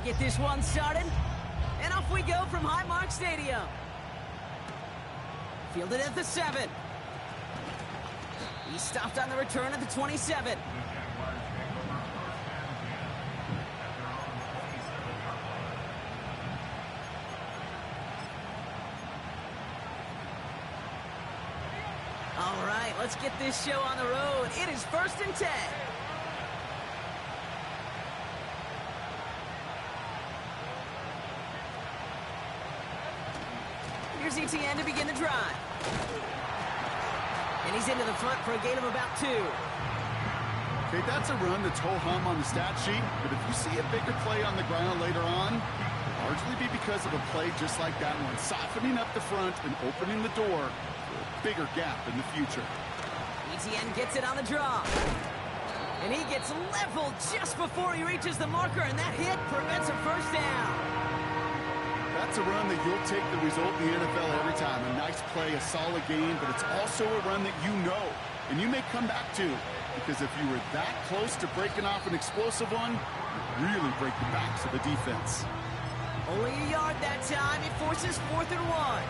get this one started. And off we go from Highmark Stadium. Fielded at the 7. He stopped on the return at the 27. All right, let's get this show on the road. It is 1st and 10. Here's ETN to begin the drive. And he's into the front for a gain of about 2. Okay, that's a run that's ho-hum on the stat sheet, but if you see a bigger play on the ground later on, it'll largely be because of a play just like that one, softening up the front and opening the door for a bigger gap in the future. ETN gets it on the draw. And he gets leveled just before he reaches the marker, and that hit prevents a first down. That's a run that you'll take the result in the NFL every time. A nice play, a solid game, but it's also a run that you know, and you may come back to, because if you were that close to breaking off an explosive one, you really break the backs of the defense. Only a yard that time. It forces 4th and 1.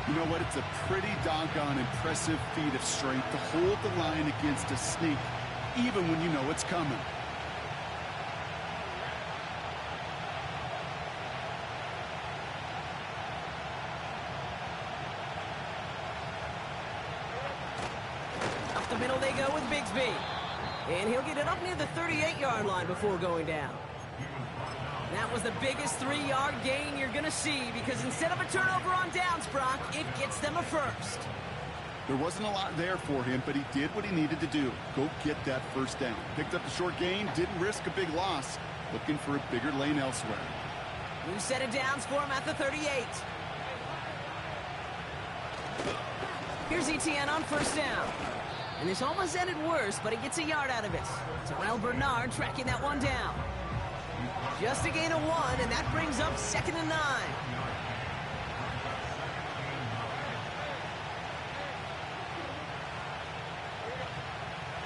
You know what? It's a pretty doggone impressive feat of strength to hold the line against a sneak, even when you know it's coming. Up the middle they go with Bigsby. And he'll get it up near the 38-yard line before going down. That was the biggest 3-yard gain you're going to see, because instead of a turnover on downs, Brock, it gets them a first. There wasn't a lot there for him, but he did what he needed to do. Go get that first down. Picked up the short gain, didn't risk a big loss. Looking for a bigger lane elsewhere. New set of downs for him at the 38. Here's ETN on first down. And this almost ended worse, but he gets a yard out of it. Terrell Bernard tracking that one down. Just a gain of 1, and that brings up 2nd and 9.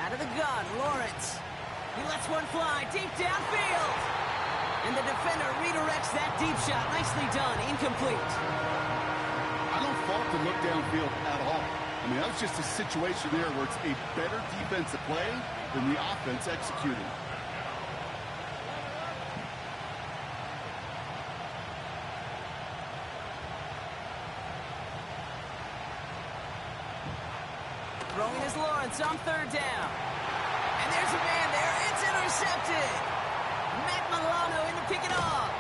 Out of the gun, Lawrence. He lets one fly deep downfield. And the defender redirects that deep shot. Nicely done, incomplete. I don't fault the look downfield at all. I mean, that was just a situation there where it's a better defensive play than the offense executing. Throwing is Lawrence on 3rd down. And there's a man there. It's intercepted. Matt Milano in to pick it off.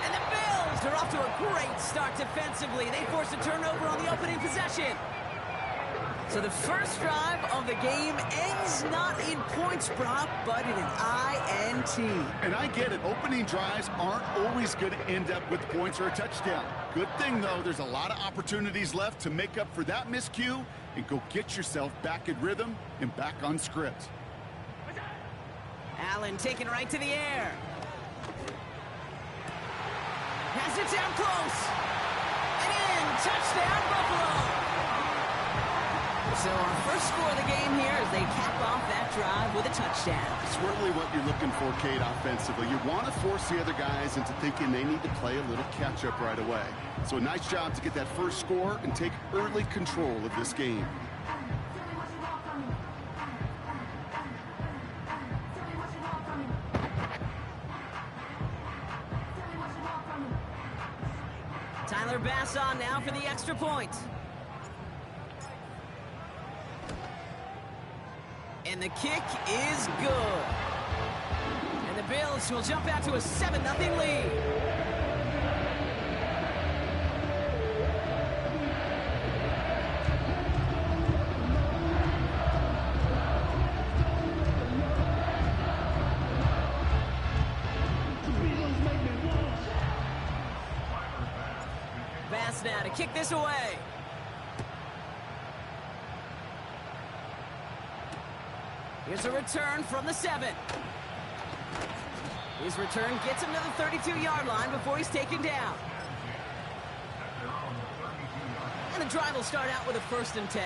And the Bills are off to a great start defensively. They force a turnover on the opening possession. So the first drive of the game ends not in points, Brock, but in an INT. And I get it. Opening drives aren't always going to end up with points or a touchdown. Good thing, though, there's a lot of opportunities left to make up for that miscue and go get yourself back in rhythm and back on script. Allen taken right to the air. Has it down close. And in. Touchdown, Buffalo. So our first score of the game here as they cap off that drive with a touchdown. It's really what you're looking for, Kate, offensively. You want to force the other guys into thinking they need to play a little catch-up right away. So a nice job to get that first score and take early control of this game. Tyler Bass on now for the extra point. And the kick is good. And the Bills will jump out to a 7-0 lead. Bass now to kick this away. Here's a return from the 7. His return gets him to the 32-yard line before he's taken down. And the drive will start out with a 1st and 10.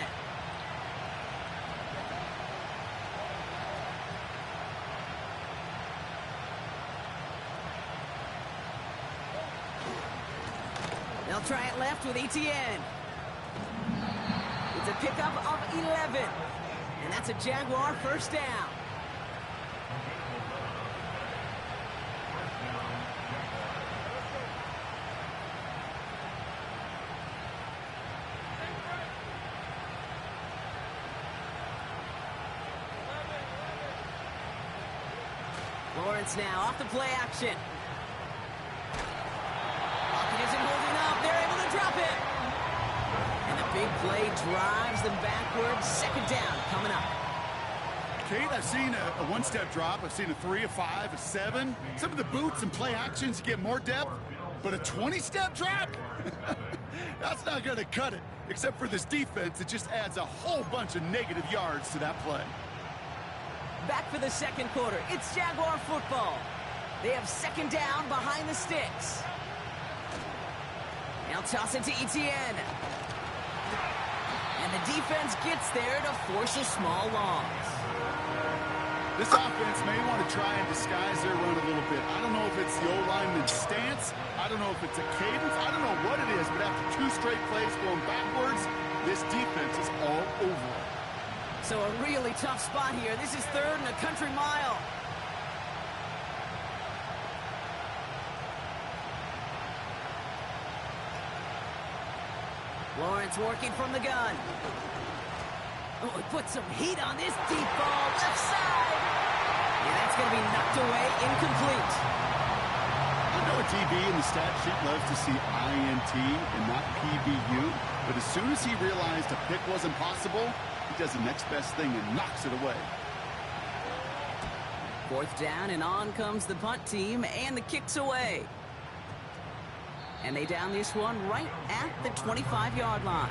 try it left with Etienne. It's a pickup of 11. And that's a Jaguar first down. Lawrence now off the play action. Pocket isn't holding up. They're able to drop it. And the big play drives them backwards. Second down coming up. Kate, I've seen a one-step drop. I've seen a 3, a 5, a 7. Some of the boots and play actions get more depth, but a 20-step drop? That's not going to cut it. Except for this defense, it just adds a whole bunch of negative yards to that play. Back for the second quarter. It's Jaguar football. They have second down behind the sticks. Now toss it to Etienne. And the defense gets there to force a small loss. This offense may want to try and disguise their run a little bit. I don't know if it's the O-lineman's stance. I don't know if it's a cadence. I don't know what it is, but after 2 straight plays going backwards, this defense is all over it. So a really tough spot here. This is third and a country mile. Lawrence working from the gun. Oh, he put some heat on this deep ball. Left side. Yeah, that's going to be knocked away. Incomplete. I know a DB in the stat sheet loves to see INT and not PBU, but as soon as he realized a pick wasn't possible, he does the next best thing and knocks it away. Fourth down, and on comes the punt team, and the kick's away. And they down this one right at the 25-yard line.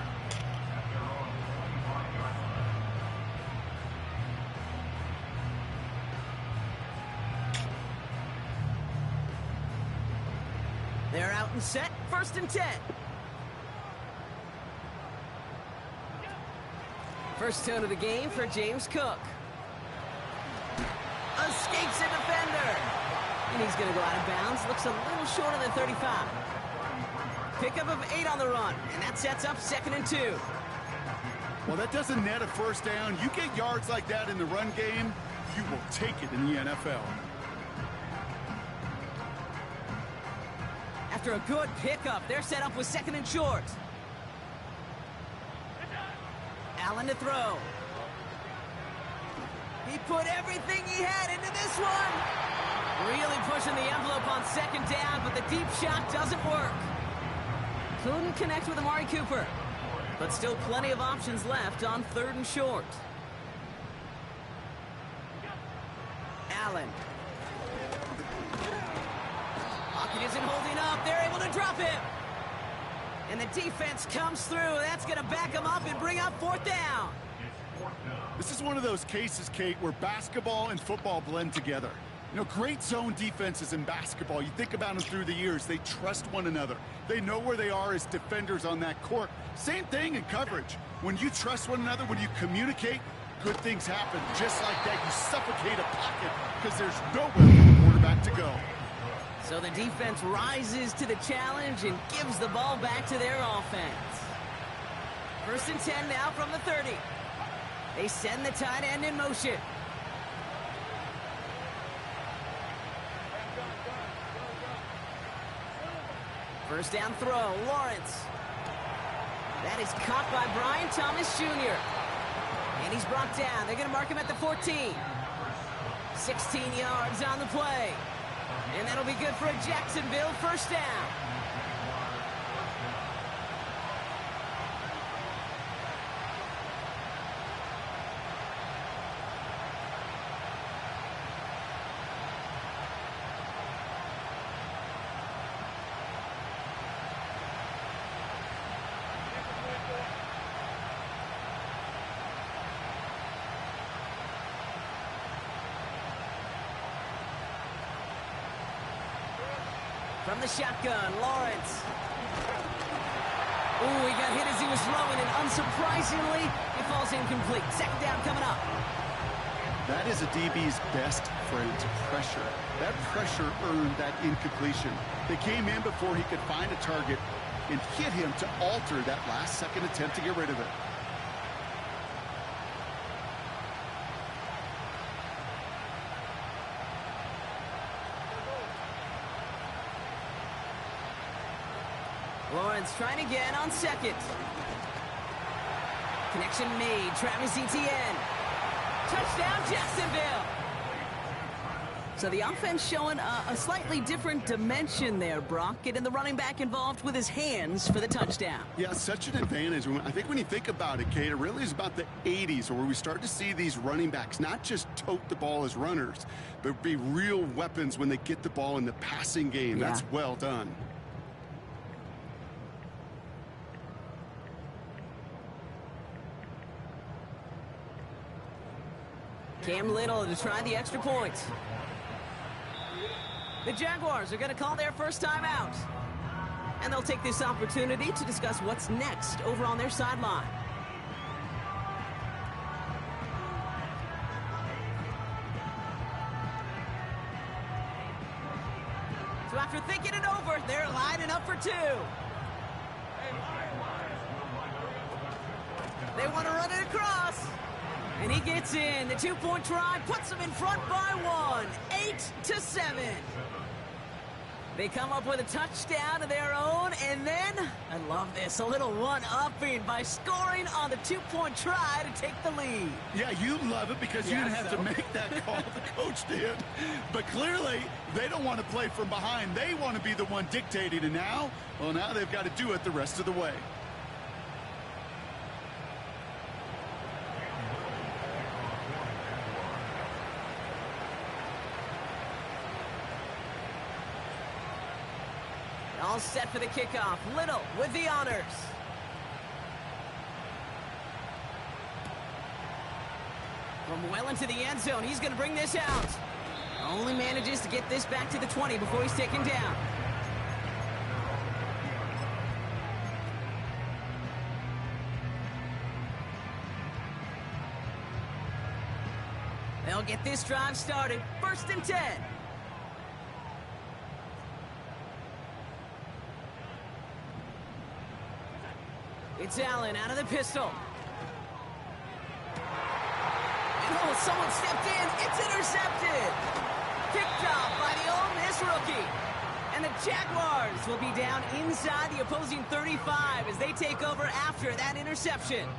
They're out and set, 1st and 10. First tone of the game for James Cook. Escapes a defender. And he's going to go out of bounds. Looks a little short of the 35. Pickup of 8 on the run. And that sets up 2nd and 2. Well, that doesn't net a first down. You get yards like that in the run game, you will take it in the NFL. After a good pickup, they're set up with 2nd and short. Allen to throw. He put everything he had into this one. Really pushing the envelope on 2nd down, but the deep shot doesn't work. Couldn't connect with Amari Cooper. But still plenty of options left on 3rd and short. Allen. Pocket isn't holding up. They're able to drop him. And the defense comes through. That's going to back them up and bring up 4th down. This is one of those cases, Kate, where basketball and football blend together. You know, great zone defenses in basketball. You think about them through the years. They trust one another. They know where they are as defenders on that court. Same thing in coverage. When you trust one another, when you communicate, good things happen. Just like that, you suffocate a pocket because there's nowhere for the quarterback to go. So the defense rises to the challenge and gives the ball back to their offense. 1st and 10 now from the 30. They send the tight end in motion. First down throw, Lawrence. That is caught by Brian Thomas Jr. And he's brought down. They're going to mark him at the 14. 16 yards on the play. And that'll be good for a Jacksonville first down. From the shotgun, Lawrence. Ooh, he got hit as he was throwing, and unsurprisingly, it falls incomplete. 2nd down coming up. That is a DB's best friend, pressure. That pressure earned that incompletion. They came in before he could find a target, and hit him to alter that last-second attempt to get rid of it. Lawrence trying again on second. Connection made. Travis Etienne. Touchdown, Jacksonville. So the offense showing a slightly different dimension there, Brock. Getting the running back involved with his hands for the touchdown. Yeah, such an advantage. I think when you think about it, Kate, it really is about the 80s where we start to see these running backs not just tote the ball as runners, but be real weapons when they get the ball in the passing game. Yeah. That's well done. Cam Little to try the extra point. The Jaguars are going to call their first time out. And they'll take this opportunity to discuss what's next over on their sideline. So after thinking it over, they're lining up for two. They want to run it across. And he gets in. The two-point try puts them in front by one. 8-7. They come up with a touchdown of their own. And then, I love this, a little one-upping by scoring on the two-point try to take the lead. Yeah, you love it because you didn't have to make that call. The coach did. But clearly, they don't want to play from behind. They want to be the one dictating. And now, well, now they've got to do it the rest of the way. All set for the kickoff. Little with the honors. From well into the end zone, he's going to bring this out. Only manages to get this back to the 20 before he's taken down. They'll get this drive started. 1st and 10. It's Allen out of the pistol. And oh, someone stepped in. It's intercepted. Picked off by the Ole Miss rookie. And the Jaguars will be down inside the opposing 35 as they take over after that interception.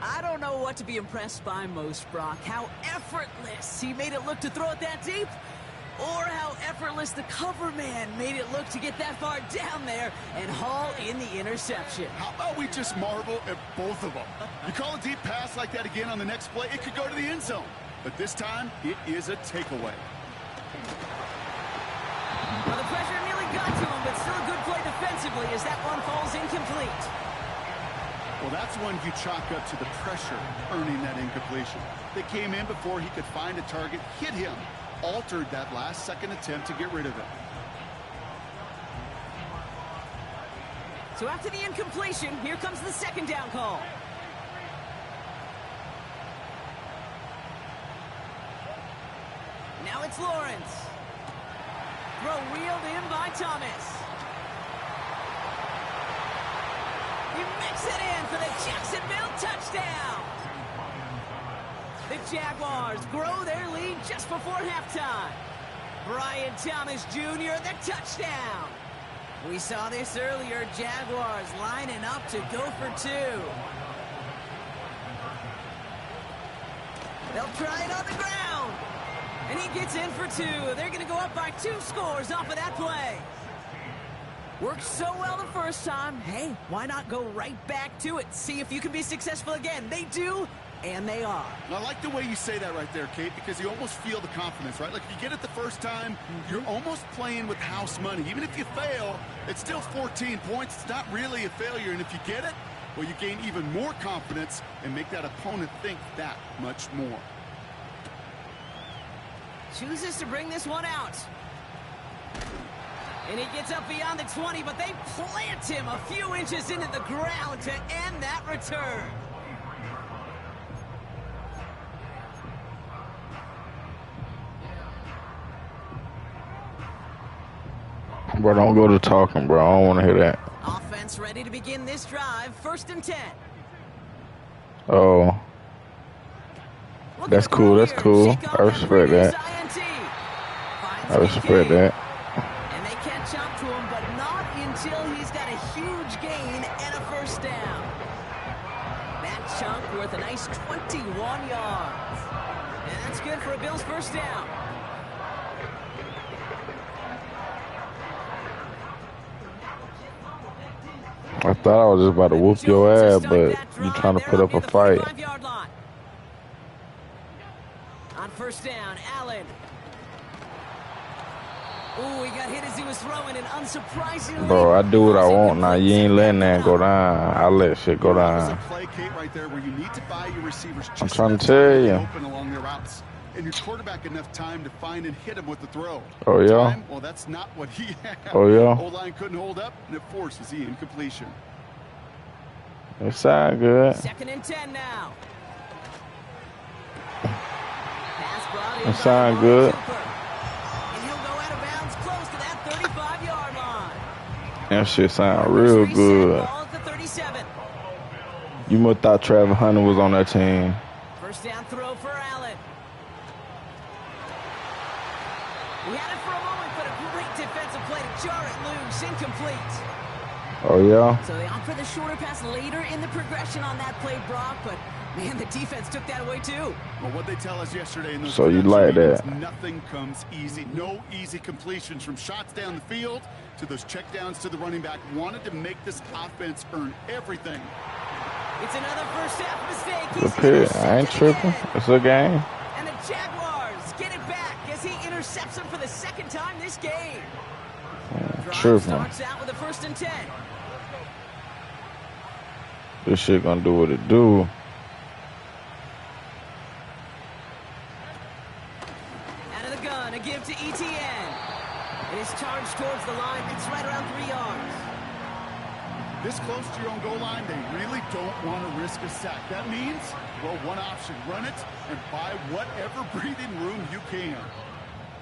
I don't know what to be impressed by most, Brock. How effortless he made it look to throw it that deep, or how effortless the cover man made it look to get that far down there and haul in the interception. How about we just marvel at both of them? You call a deep pass like that again on the next play, it could go to the end zone. But this time, it is a takeaway. Well, the pressure nearly got to him, but still a good play defensively as that one falls incomplete. Well, that's one you chalk up to the pressure earning that incompletion. They came in before he could find a target, hit him, altered that last-second attempt to get rid of it. So after the incompletion, here comes the second down call. Now it's Lawrence. Throw wheeled in by Thomas. He makes it in for the Jacksonville touchdown. The Jaguars grow their lead just before halftime. Brian Thomas Jr., the touchdown. We saw this earlier, Jaguars lining up to go for two. They'll try it on the ground. And he gets in for two. They're going to go up by 2 scores off of that play. Worked so well the first time. Hey, why not go right back to it? See if you can be successful again. They do, and they are. I like the way you say that right there, Kate, because you almost feel the confidence, right? Like if you get it the first time, you're almost playing with house money. Even if you fail, it's still 14 points. It's not really a failure. And if you get it, well, you gain even more confidence and make that opponent think that much more. Chooses to bring this one out. And he gets up beyond the 20, but they plant him a few inches into the ground to end that return. Bro, don't go to talking, bro. I don't want to hear that. Offense ready to begin this drive. 1st and 10. Oh. That's cool. That's cool. I respect that. I respect that. And they catch up to him, but not until he's got a huge gain and a 1st down. That chunk worth a nice 21 yards. And that's good for a Bills 1st down. I thought I was just about to whoop your ass, but you trying to put up a fight. On 1st down, Allen. Ooh, he got hit as he was throwing, and unsurprisingly... Bro, I do what I want now. You ain't letting that go down. I let shit go down. I'm trying to tell you. And your quarterback enough time to find and hit him with the throw. Oh, yeah? Well, that's not what he had. Oh, yeah? O-line couldn't hold up, and it forces the incompletion. It sound good. 2nd and 10 now. It sound good. And he'll go out of bounds close to that 35-yard line. That shit sound real good. You must thought Travis Hunter was on that team. 1st down throw for Allen. He had it for a moment, but a great defensive play to jar it loose. Incomplete. Oh, yeah? So they opt for the shorter pass later in the progression on that play, Brock, but, man, the defense took that away, too. Well, what they tell us yesterday in those so you like that? Nothing comes easy. No easy completions from shots down the field to those checkdowns to the running back. Wanted to make this offense earn everything. It's another 1st half mistake. Look here, I ain't tripping. It's a game. And the Jaguars get it back as he intercepts him for the 2nd time this game. Drive starts out with a 1st and 10. This shit gonna do what it do. Out of the gun, a give to ETN. It is charged towards the line. It's right around 3 yards. This close to your own goal line, they really don't want to risk a sack. That means, well, one option, run it and buy whatever breathing room you can.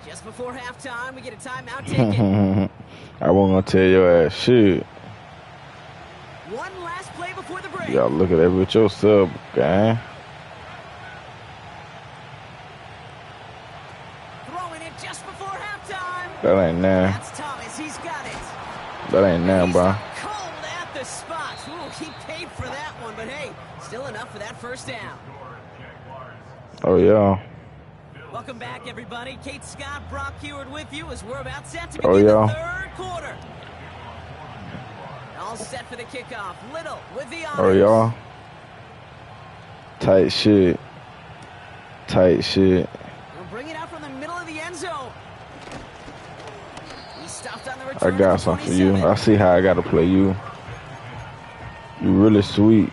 Just before halftime, we get a timeout taken. I wasn't gonna tell your ass shit. One last play before the break. Y'all look at that with your sub, gang. Throwing it just before halftime. That ain't now. That's Thomas. He's got it. That ain't now, bro. Cold at the spot. Ooh, he paid for that one, but hey, still enough for that 1st down. Oh, yeah. Welcome back, everybody. Kate Scott, Brock Heward with you as we're about set to begin the 3rd quarter. All set for the kickoff. Little with the honors. Oh, y'all. Tight shit. Tight shit. We'll bring it out from the middle of the end zone. He stopped on the return. I got something for you. I see how I got to play you. You really sweet.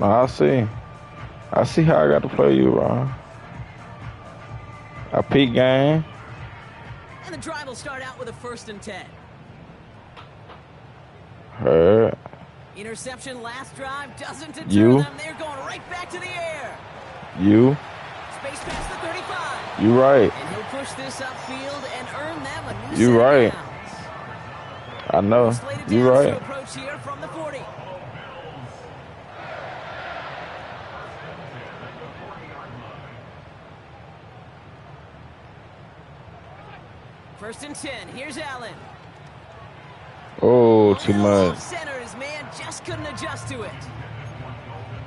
No, I see how I got to play you, Ron. I peek game. And the drive will start out with a 1st and 10. Heard. Interception last drive doesn't deter them. They're going right back to the air. You. Space past the 35. You right. And he'll push this upfield and earn them a new You right. downs. I know. You right. Approach here from the 40. First and 10. Here's Allen. Oh, too much. Centers, man, just couldn't adjust to it.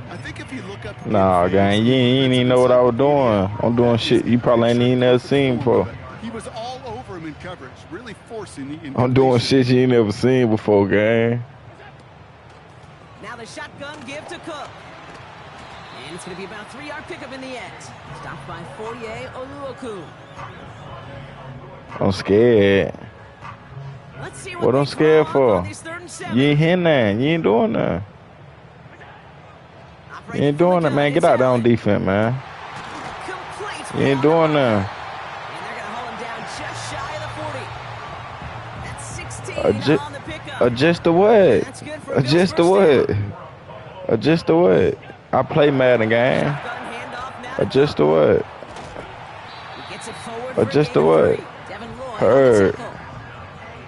I think if you look up. Nah, gang, you ain't even know what I was doing. I'm doing shit you probably ain't even never seen before. He was all over him in coverage, really forcing the. I'm doing shit you ain't never seen before, gang. Now the shotgun give to Cook. And it's going to be about a 3-yard pickup in the end. Stopped by Foye Oluokun. I'm scared. Let's see what I'm scared for? You ain't hitting that. You ain't doing that. You ain't doing that, man. Get out there on defense, man. You ain't doing that. And they're going to hold him down just shy of the 40. That's 16 on the pickup. Adjust the what? Adjust the what? Adjust the what? I play Madden, gang. Adjust the what? Adjust the what? Heard.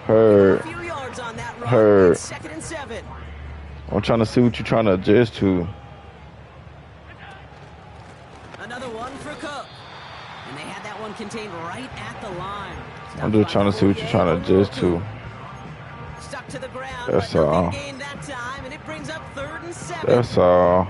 Heard. A few yards on that run. Heard. It's 2nd and 7. I'm trying to see what you're trying to adjust to. Another one for Cook. And they had that one contained right at the line. I'm just trying to see what you're trying to adjust to. Stuck to the ground. That's all. Gain that time, and it brings up 3rd and 7. That's all.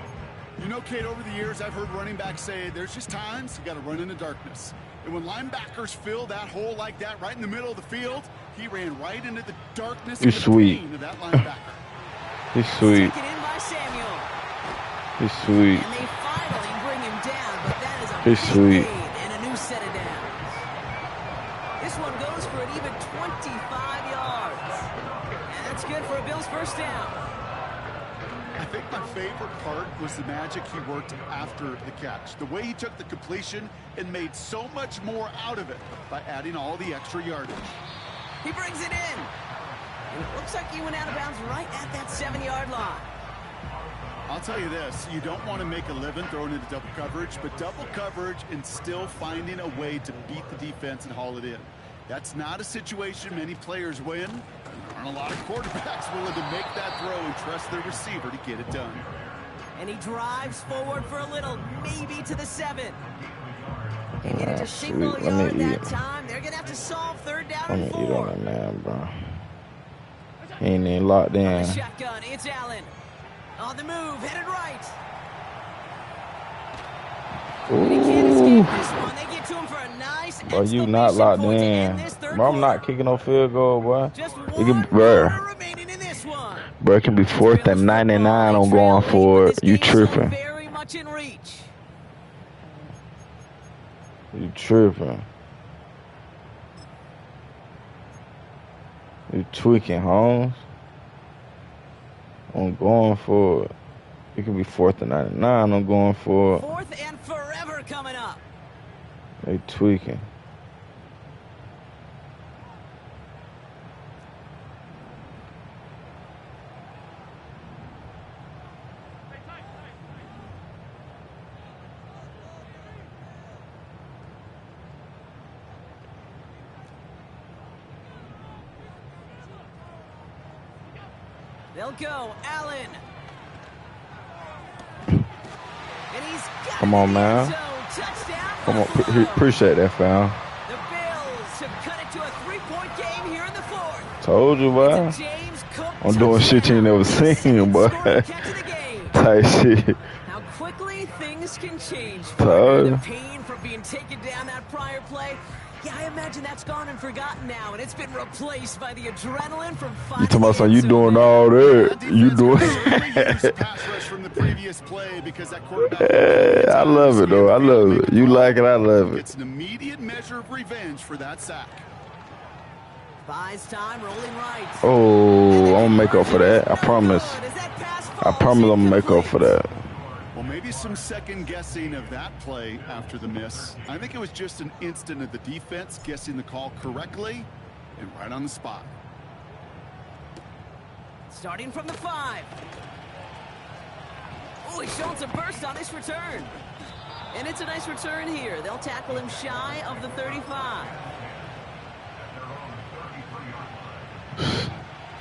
You know, Kate, over the years, I've heard running backs say there's just times you got to run in the darkness. And when linebackers fill that hole like that right in the middle of the field, he ran right into the darkness He's sweet. of that linebacker. He's sweet. Taken in by Samuel. He's sweet. And they finally bring him down, but that is a He's big sweet. gain and a new set of downs. This one goes for an even 25 yards. And that's good for a Bills first down. I think my favorite part was the magic he worked after the catch. The way he took the completion and made so much more out of it by adding all the extra yardage. He brings it in. And it looks like he went out of bounds right at that 7-yard line. I'll tell you this, you don't want to make a living throwing into double coverage, but double coverage and still finding a way to beat the defense and haul it in. That's not a situation many players win. There aren't a lot of quarterbacks willing to make that throw and trust their receiver to get it done. And he drives forward for a little, maybe to the 7. They needed a single yard that time. They're going to have to solve 3rd down and 4. Eat on that man, bro. He ain't even locked in. Shotgun, it's Allen. On the move, headed right. And he can't escape this one. They get to him for a nice Bro, you not locked in. Bro, I'm not kicking no field goal, boy. It can, bro, it can be 4th and 99 on going for it. You tripping. Very much in reach. You tripping. You tweaking, Holmes. I'm going for it. It could be 4th and 99. I'm going for it. 4th and forever coming up. They tweaking. They'll go, Allen. And he's got Come on, man. Come on, appreciate that, fam. The Bills have cut it to a 3-point game here in the 4th. Told you, boy. I'm doing shit you never seen, boy. Type shit. How quickly things can change. Told you. The pain from being taken down that prior play. Yeah, I imagine that's gone and forgotten now, and it's been replaced by the adrenaline from You talking about something, you doing all that. You doing I love it, though. I love it. You like it, I love it. It's an immediate measure of revenge for that sack. Buys time, rolling right. Oh, I'm going to make up for that. I promise. I promise I'm going to make up for that. Well, maybe some second guessing of that play after the miss. I think it was just an instant of the defense guessing the call correctly and right on the spot. Starting from the 5. Oh, he's showing some burst on this return. And it's a nice return here. They'll tackle him shy of the 35.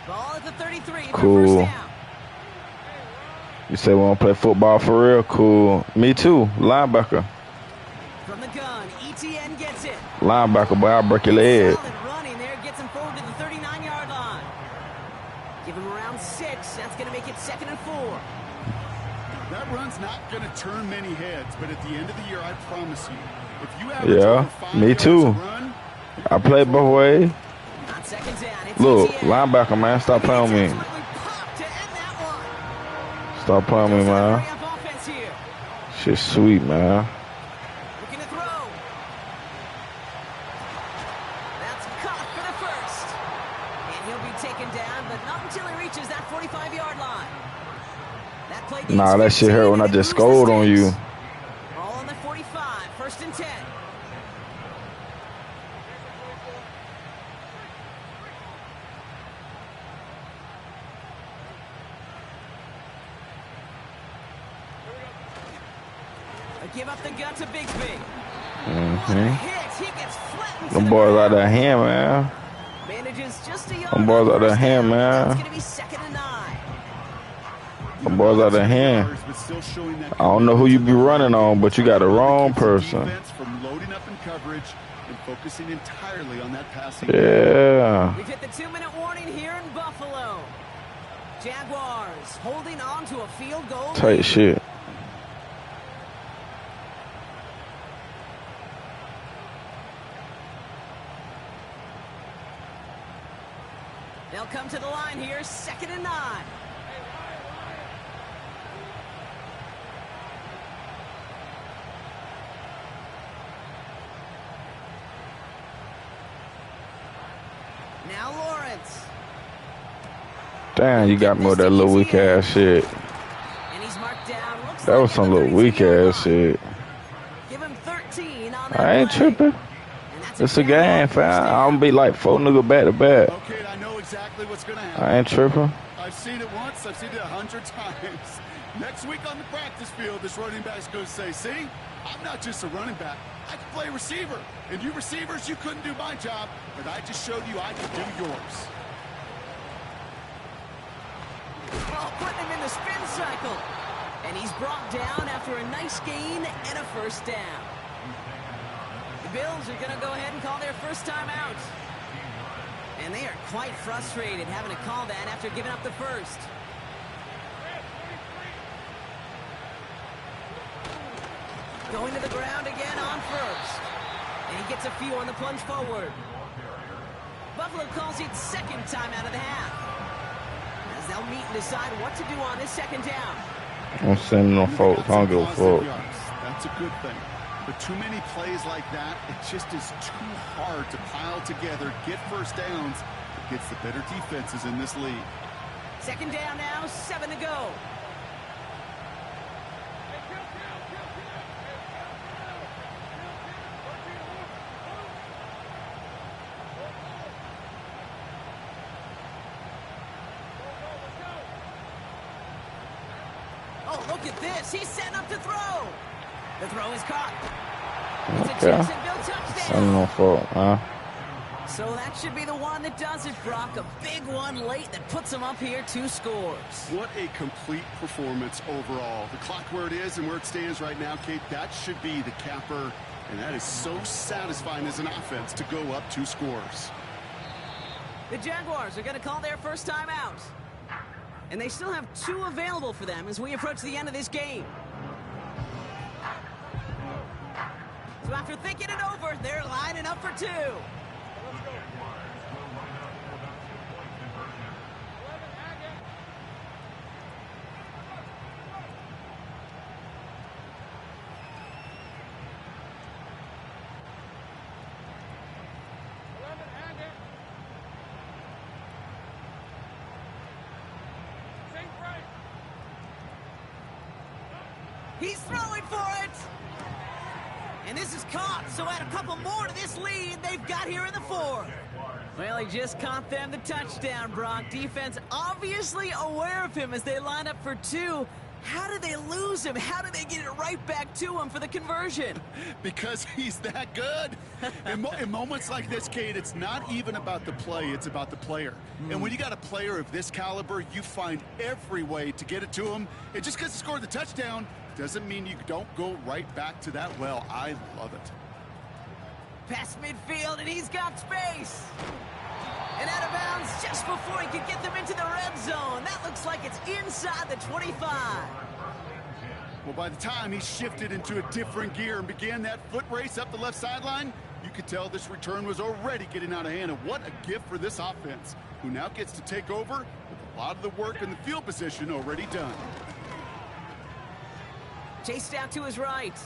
Ball at the 33 for cool. first down. You say we want to play football for real? Cool. Me too. Linebacker. From the gun, ETN gets it. Linebacker, boy, I'll break your leg. Solid running there, gets him forward to the 39-yard line. Give him around 6. That's going to make it 2nd and 4. That run's not going to turn many heads, but at the end of the year, I promise you, if you average over 5 me too. Run, I play both ways. On 2nd down, it's Look, ETN. linebacker, man, stop playing with me. Stop playing with me, man. Shit's sweet, man. Looking to throw. That's caught for the first. And he'll be taken down, but not until he reaches that 45-yard line. That play Nah, that shit hurt when I just scored on you. All on the 45, 1st and 10. Give up the gut to Bigsby. What a hit. He gets flattened to Them the boys ground. out there hand, man. Manages just a yard. Them boys out there first hand, down. man. It's going to be 2nd and 9. Them boys out there hand. I don't know who you be running on, but you got the wrong person. From loading up in coverage and focusing entirely on that passing. Yeah. We've hit the 2-minute warning here in Buffalo. Jaguars holding on to a field goal. Tight shit. They'll come to the line here, 2nd and 9. Now Lawrence. Damn, you got me with that little weak ass shit. And he's marked down. Looks That was some little weak ass shit. Give him 13 on that I ain't play. tripping. It's a game, fam. I'm gonna be like 4 niggas back to back. Okay, I know exactly what's gonna happen. I ain't tripping. I've seen it once, I've seen it 100 times. Next week on the practice field, this running back's gonna say, see, I'm not just a running back, I can play receiver. And you receivers, you couldn't do my job, but I just showed you I could do yours. Oh, putting him in the spin cycle. And he's brought down after a nice gain and a first down. The Bills are going to go ahead and call their first time out. And they are quite frustrated having to call that after giving up the first. Going to the ground again on first. And he gets a few on the plunge forward. Buffalo calls it 2nd time out of the half. As they'll meet and decide what to do on this 2nd down. I'm sending no folks. I don't give a fuck. That's a good thing. But too many plays like that, it just is too hard to pile together, get first downs against the better defenses in this league. 2nd down now, 7 to go. Oh, look at this. He's setting up to throw. The throw is caught. It's a Jacksonville touchdown. Sending no fault, huh? So that should be the one that does it, Brock. A big one late that puts them up here 2 scores. What a complete performance overall. The clock where it is and where it stands right now, Kate, that should be the capper. And that is so satisfying as an offense to go up 2 scores. The Jaguars are going to call their first time out. And they still have 2 available for them as we approach the end of this game. So after thinking it over, they're lining up for 2. He's throwing for it. And this is caught, so add a couple more to this lead they've got here in the 4th. Well, he just caught them the touchdown, Brock. Defense obviously aware of him as they line up for 2. How did they lose him? How did they get it right back to him for the conversion? Because he's that good. In moments like this, Kate, it's not even about the play, it's about the player. And when you got a player of this caliber, you find every way to get it to him. And just because he scored the touchdown doesn't mean you don't go right back to that well. I love it. Past midfield, and he's got space. And out of bounds just before he could get them into the red zone. That looks like it's inside the 25. Well, by the time he shifted into a different gear and began that foot race up the left sideline, you could tell this return was already getting out of hand. And what a gift for this offense, who now gets to take over with a lot of the work in the field position already done. Chased out to his right.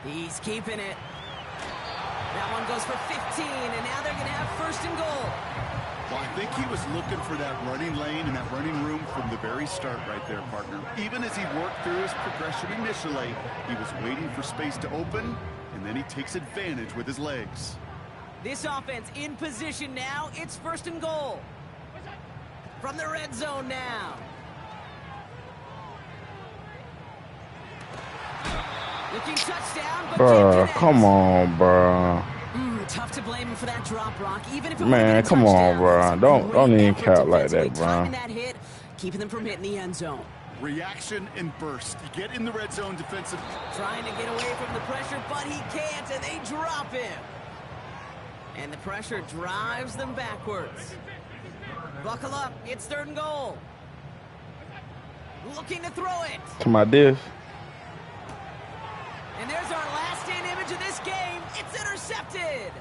He's keeping it. That one goes for 15, and now they're going to have 1st and goal. Well, I think he was looking for that running lane and that running room from the very start right there, partner. Even as he worked through his progression initially, he was waiting for space to open, and then he takes advantage with his legs. This offense in position now. It's 1st and goal. From the red zone now. Looking touchdown, but Bruh, come on, bruh. Tough to blame him for that drop, Brock. Even if it Man, come on, bruh. Don't even count like that, bruh. That hit, keeping them from hitting the end zone. Reaction and burst. You get in the red zone defensive. Trying to get away from the pressure, but he can't, and they drop him. And the pressure drives them backwards. Buckle up. It's 3rd and goal. Looking to throw it. To my diff. And there's our last-stand image of this game. It's intercepted.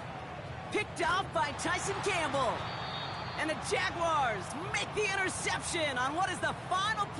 Picked off by Tyson Campbell. And the Jaguars make the interception on what is the final play.